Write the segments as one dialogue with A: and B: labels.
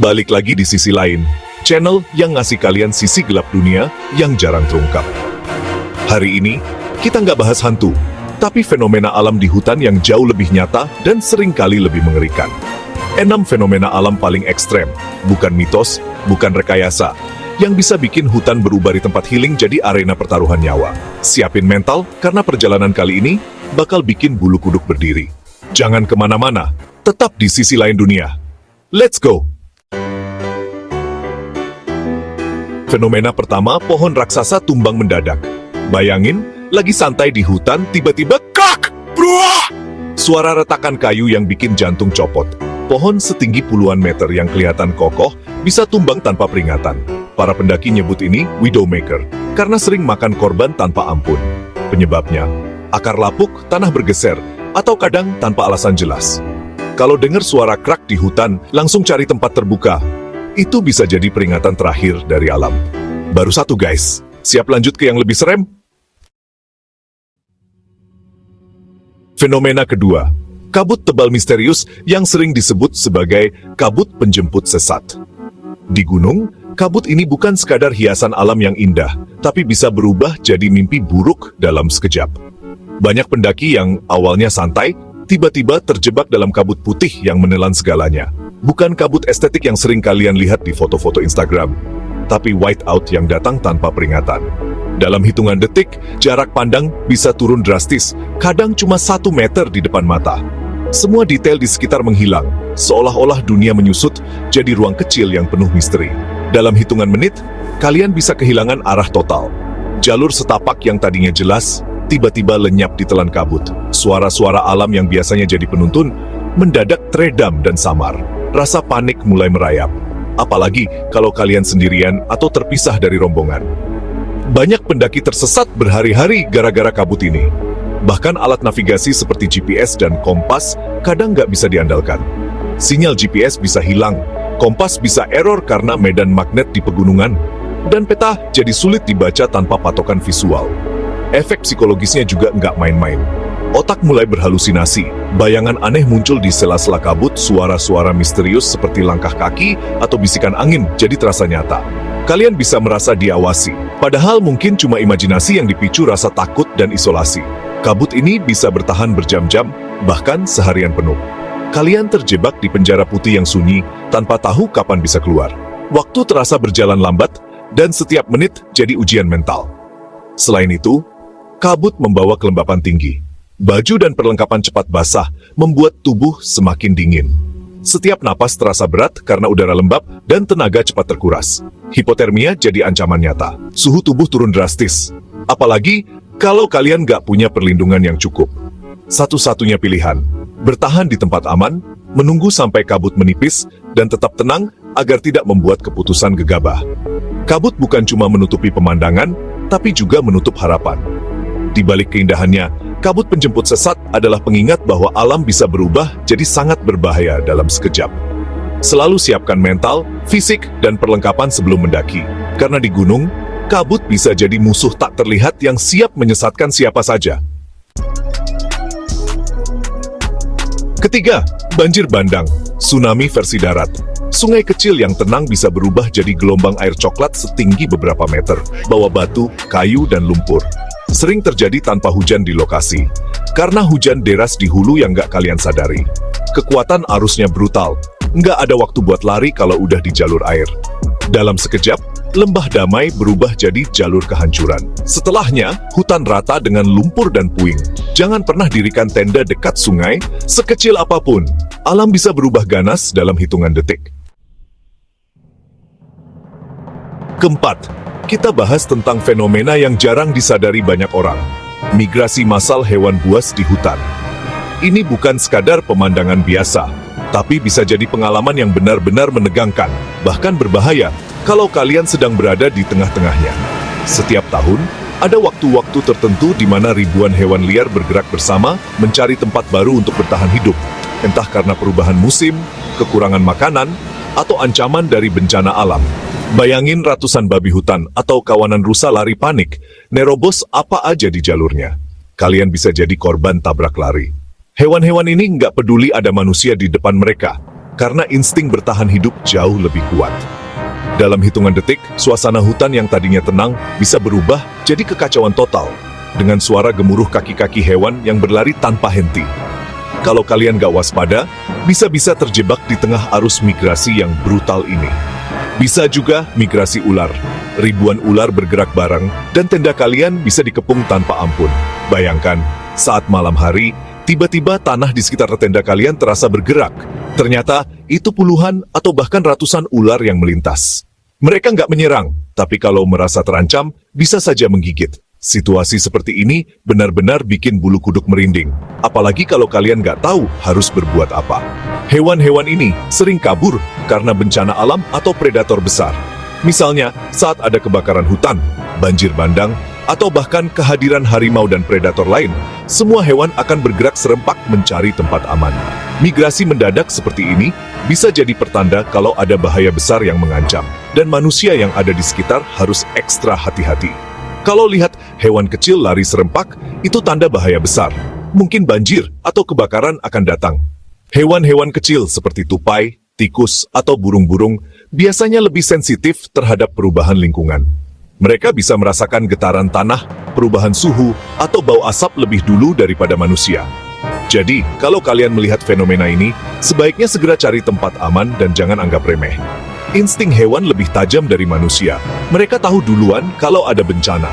A: balik lagi di sisi lain, channel yang ngasih kalian sisi gelap dunia yang jarang terungkap. Hari ini, kita nggak bahas hantu, tapi fenomena alam di hutan yang jauh lebih nyata dan seringkali lebih mengerikan. 6 fenomena alam paling ekstrem, bukan mitos, bukan rekayasa, yang bisa bikin hutan berubah di tempat healing jadi arena pertaruhan nyawa. Siapin mental, karena perjalanan kali ini bakal bikin bulu kuduk berdiri. Jangan kemana-mana, tetap di sisi lain dunia. Let's go! Fenomena pertama, pohon raksasa tumbang mendadak. Bayangin, lagi santai di hutan, tiba-tiba krak! Bruah! Suara retakan kayu yang bikin jantung copot. Pohon setinggi puluhan meter yang kelihatan kokoh bisa tumbang tanpa peringatan. Para pendaki nyebut ini Widowmaker, karena sering makan korban tanpa ampun. Penyebabnya, akar lapuk, tanah bergeser, atau kadang tanpa alasan jelas. Kalau dengar suara krak di hutan, langsung cari tempat terbuka. Itu bisa jadi peringatan terakhir dari alam. Baru satu guys, siap lanjut ke yang lebih serem? Fenomena kedua, kabut tebal misterius yang sering disebut sebagai kabut penjemput sesat. Di gunung, kabut ini bukan sekadar hiasan alam yang indah, tapi bisa berubah jadi mimpi buruk dalam sekejap. Banyak pendaki yang awalnya santai, tiba-tiba terjebak dalam kabut putih yang menelan segalanya. Bukan kabut estetik yang sering kalian lihat di foto-foto Instagram, tapi whiteout yang datang tanpa peringatan. Dalam hitungan detik, jarak pandang bisa turun drastis, kadang cuma 1 meter di depan mata. Semua detail di sekitar menghilang, seolah-olah dunia menyusut jadi ruang kecil yang penuh misteri. Dalam hitungan menit, kalian bisa kehilangan arah total. Jalur setapak yang tadinya jelas, tiba-tiba lenyap di telan kabut. Suara-suara alam yang biasanya jadi penuntun, mendadak teredam dan samar. Rasa panik mulai merayap. Apalagi kalau kalian sendirian atau terpisah dari rombongan. Banyak pendaki tersesat berhari-hari gara-gara kabut ini. Bahkan alat navigasi seperti GPS dan kompas kadang nggak bisa diandalkan. Sinyal GPS bisa hilang, kompas bisa error karena medan magnet di pegunungan, dan peta jadi sulit dibaca tanpa patokan visual. Efek psikologisnya juga nggak main-main. Otak mulai berhalusinasi, bayangan aneh muncul di sela-sela kabut, suara-suara misterius seperti langkah kaki atau bisikan angin jadi terasa nyata. Kalian bisa merasa diawasi, padahal mungkin cuma imajinasi yang dipicu rasa takut dan isolasi. Kabut ini bisa bertahan berjam-jam, bahkan seharian penuh. Kalian terjebak di penjara putih yang sunyi, tanpa tahu kapan bisa keluar. Waktu terasa berjalan lambat, dan setiap menit jadi ujian mental. Selain itu, kabut membawa kelembapan tinggi. Baju dan perlengkapan cepat basah, membuat tubuh semakin dingin. Setiap napas terasa berat karena udara lembab dan tenaga cepat terkuras. Hipotermia jadi ancaman nyata. Suhu tubuh turun drastis. Apalagi kalau kalian nggak punya perlindungan yang cukup. Satu-satunya pilihan, bertahan di tempat aman, menunggu sampai kabut menipis, dan tetap tenang agar tidak membuat keputusan gegabah. Kabut bukan cuma menutupi pemandangan, tapi juga menutup harapan. Di balik keindahannya, kabut penjemput sesat adalah pengingat bahwa alam bisa berubah jadi sangat berbahaya dalam sekejap. Selalu siapkan mental, fisik, dan perlengkapan sebelum mendaki. Karena di gunung, kabut bisa jadi musuh tak terlihat yang siap menyesatkan siapa saja. Ketiga, banjir bandang, tsunami versi darat. Sungai kecil yang tenang bisa berubah jadi gelombang air coklat setinggi beberapa meter, bawa batu, kayu, dan lumpur. Sering terjadi tanpa hujan di lokasi, karena hujan deras di hulu yang nggak kalian sadari. Kekuatan arusnya brutal, nggak ada waktu buat lari kalau udah di jalur air. Dalam sekejap, lembah damai berubah jadi jalur kehancuran. Setelahnya, hutan rata dengan lumpur dan puing. Jangan pernah dirikan tenda dekat sungai, sekecil apapun. Alam bisa berubah ganas dalam hitungan detik. Keempat, kita bahas tentang fenomena yang jarang disadari banyak orang. Migrasi massal hewan buas di hutan. Ini bukan sekadar pemandangan biasa, tapi bisa jadi pengalaman yang benar-benar menegangkan, bahkan berbahaya, kalau kalian sedang berada di tengah-tengahnya. Setiap tahun, ada waktu-waktu tertentu di mana ribuan hewan liar bergerak bersama, mencari tempat baru untuk bertahan hidup. Entah karena perubahan musim, kekurangan makanan, atau ancaman dari bencana alam. Bayangin ratusan babi hutan atau kawanan rusa lari panik, nerobos apa aja di jalurnya. Kalian bisa jadi korban tabrak lari. Hewan-hewan ini nggak peduli ada manusia di depan mereka. karena insting bertahan hidup jauh lebih kuat. Dalam hitungan detik, suasana hutan yang tadinya tenang bisa berubah jadi kekacauan total, dengan suara gemuruh kaki-kaki hewan yang berlari tanpa henti. Kalau kalian gak waspada, bisa-bisa terjebak di tengah arus migrasi yang brutal ini. Bisa juga migrasi ular. Ribuan ular bergerak bareng, dan tenda kalian bisa dikepung tanpa ampun. Bayangkan, saat malam hari, tiba-tiba tanah di sekitar tenda kalian terasa bergerak. Ternyata, itu puluhan atau bahkan ratusan ular yang melintas. Mereka nggak menyerang, tapi kalau merasa terancam, bisa saja menggigit. Situasi seperti ini benar-benar bikin bulu kuduk merinding. Apalagi kalau kalian nggak tahu harus berbuat apa. Hewan-hewan ini sering kabur karena bencana alam atau predator besar. Misalnya, saat ada kebakaran hutan, banjir bandang, atau bahkan kehadiran harimau dan predator lain, semua hewan akan bergerak serempak mencari tempat aman. Migrasi mendadak seperti ini bisa jadi pertanda kalau ada bahaya besar yang mengancam, dan manusia yang ada di sekitar harus ekstra hati-hati. Kalau lihat hewan kecil lari serempak, itu tanda bahaya besar. Mungkin banjir atau kebakaran akan datang. Hewan-hewan kecil seperti tupai, tikus, atau burung-burung biasanya lebih sensitif terhadap perubahan lingkungan. Mereka bisa merasakan getaran tanah, perubahan suhu, atau bau asap lebih dulu daripada manusia. Jadi, kalau kalian melihat fenomena ini, sebaiknya segera cari tempat aman dan jangan anggap remeh. Insting hewan lebih tajam dari manusia. Mereka tahu duluan kalau ada bencana.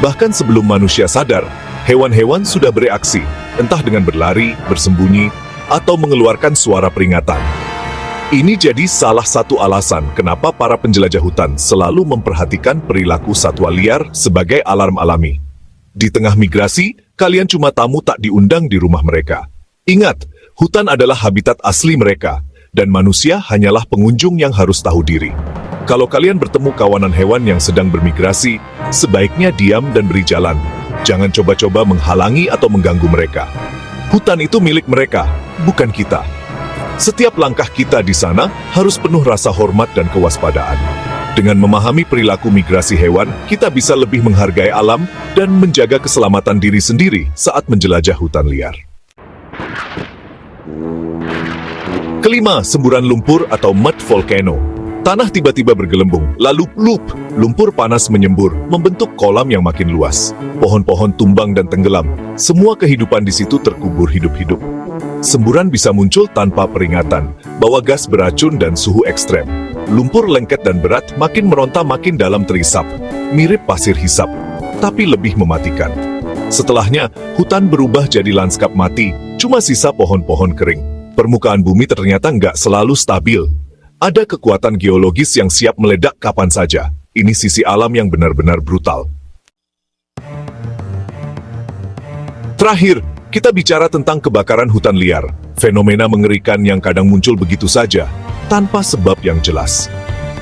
A: Bahkan sebelum manusia sadar, hewan-hewan sudah bereaksi, entah dengan berlari, bersembunyi, atau mengeluarkan suara peringatan. Ini jadi salah satu alasan kenapa para penjelajah hutan selalu memperhatikan perilaku satwa liar sebagai alarm alami. Di tengah migrasi, kalian cuma tamu tak diundang di rumah mereka. Ingat, hutan adalah habitat asli mereka, dan manusia hanyalah pengunjung yang harus tahu diri. Kalau kalian bertemu kawanan hewan yang sedang bermigrasi, sebaiknya diam dan beri jalan. Jangan coba-coba menghalangi atau mengganggu mereka. Hutan itu milik mereka, bukan kita. Setiap langkah kita di sana harus penuh rasa hormat dan kewaspadaan. Dengan memahami perilaku migrasi hewan, kita bisa lebih menghargai alam dan menjaga keselamatan diri sendiri saat menjelajah hutan liar. Kelima, semburan lumpur atau mud volcano. Tanah tiba-tiba bergelembung, lalu plup, lumpur panas menyembur, membentuk kolam yang makin luas. Pohon-pohon tumbang dan tenggelam, semua kehidupan di situ terkubur hidup-hidup. Semburan bisa muncul tanpa peringatan, bawa gas beracun dan suhu ekstrem. Lumpur lengket dan berat makin meronta makin dalam terisap, mirip pasir hisap, tapi lebih mematikan. Setelahnya, hutan berubah jadi lanskap mati, cuma sisa pohon-pohon kering. Permukaan bumi ternyata nggak selalu stabil. Ada kekuatan geologis yang siap meledak kapan saja. Ini sisi alam yang benar-benar brutal. Terakhir, kita bicara tentang kebakaran hutan liar. Fenomena mengerikan yang kadang muncul begitu saja, tanpa sebab yang jelas.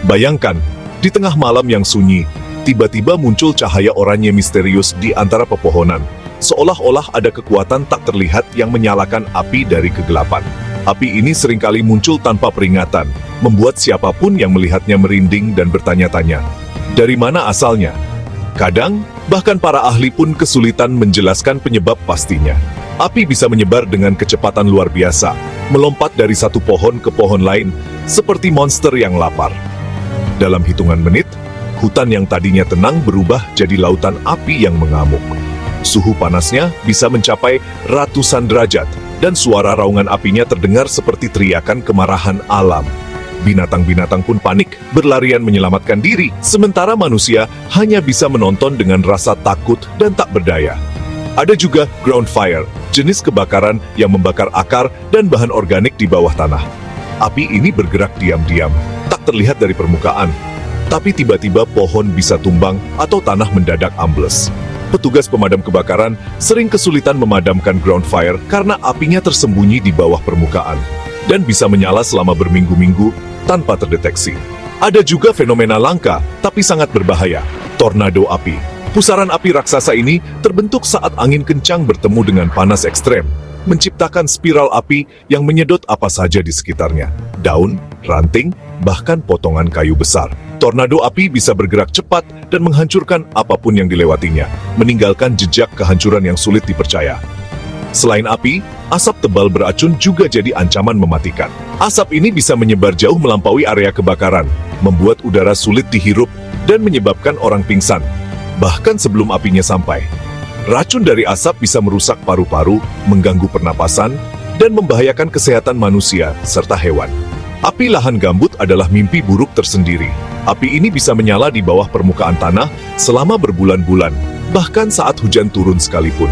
A: Bayangkan, di tengah malam yang sunyi, tiba-tiba muncul cahaya oranye misterius di antara pepohonan. Seolah-olah ada kekuatan tak terlihat yang menyalakan api dari kegelapan. Api ini seringkali muncul tanpa peringatan, membuat siapapun yang melihatnya merinding dan bertanya-tanya, dari mana asalnya? Kadang, bahkan para ahli pun kesulitan menjelaskan penyebab pastinya. Api bisa menyebar dengan kecepatan luar biasa, melompat dari satu pohon ke pohon lain, seperti monster yang lapar. Dalam hitungan menit, hutan yang tadinya tenang berubah jadi lautan api yang mengamuk. Suhu panasnya bisa mencapai ratusan derajat, dan suara raungan apinya terdengar seperti teriakan kemarahan alam. Binatang-binatang pun panik, berlarian menyelamatkan diri, sementara manusia hanya bisa menonton dengan rasa takut dan tak berdaya. Ada juga ground fire, jenis kebakaran yang membakar akar dan bahan organik di bawah tanah. Api ini bergerak diam-diam, tak terlihat dari permukaan, tapi tiba-tiba pohon bisa tumbang atau tanah mendadak ambles. Petugas pemadam kebakaran sering kesulitan memadamkan ground fire karena apinya tersembunyi di bawah permukaan dan bisa menyala selama berminggu-minggu tanpa terdeteksi. Ada juga fenomena langka tapi sangat berbahaya, tornado api. Pusaran api raksasa ini terbentuk saat angin kencang bertemu dengan panas ekstrem, menciptakan spiral api yang menyedot apa saja di sekitarnya, daun, ranting, bahkan potongan kayu besar. Tornado api bisa bergerak cepat dan menghancurkan apapun yang dilewatinya, meninggalkan jejak kehancuran yang sulit dipercaya. Selain api, asap tebal beracun juga jadi ancaman mematikan. Asap ini bisa menyebar jauh melampaui area kebakaran, membuat udara sulit dihirup dan menyebabkan orang pingsan, bahkan sebelum apinya sampai. Racun dari asap bisa merusak paru-paru, mengganggu pernapasan, dan membahayakan kesehatan manusia serta hewan. Api lahan gambut adalah mimpi buruk tersendiri. Api ini bisa menyala di bawah permukaan tanah selama berbulan-bulan, bahkan saat hujan turun sekalipun.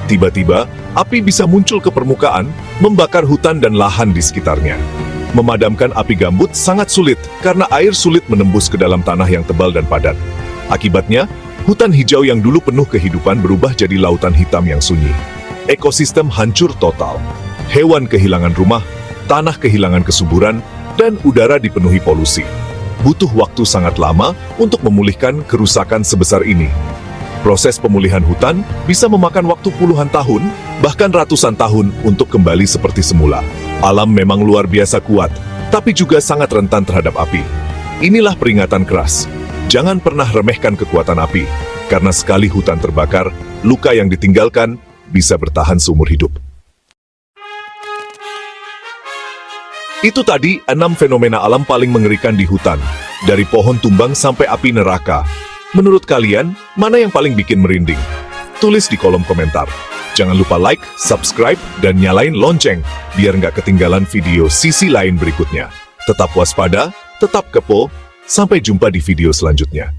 A: Tiba-tiba, api bisa muncul ke permukaan, membakar hutan dan lahan di sekitarnya. Memadamkan api gambut sangat sulit karena air sulit menembus ke dalam tanah yang tebal dan padat. Akibatnya, hutan hijau yang dulu penuh kehidupan berubah jadi lautan hitam yang sunyi. Ekosistem hancur total. Hewan kehilangan rumah, tanah kehilangan kesuburan, dan udara dipenuhi polusi. Butuh waktu sangat lama untuk memulihkan kerusakan sebesar ini. Proses pemulihan hutan bisa memakan waktu puluhan tahun, bahkan ratusan tahun untuk kembali seperti semula. Alam memang luar biasa kuat, tapi juga sangat rentan terhadap api. Inilah peringatan keras. Jangan pernah remehkan kekuatan api, karena sekali hutan terbakar, luka yang ditinggalkan bisa bertahan seumur hidup. Itu tadi 6 fenomena alam paling mengerikan di hutan, dari pohon tumbang sampai api neraka. Menurut kalian, mana yang paling bikin merinding? Tulis di kolom komentar. Jangan lupa like, subscribe, dan nyalain lonceng, biar nggak ketinggalan video sisi lain berikutnya. Tetap waspada, tetap kepo, sampai jumpa di video selanjutnya.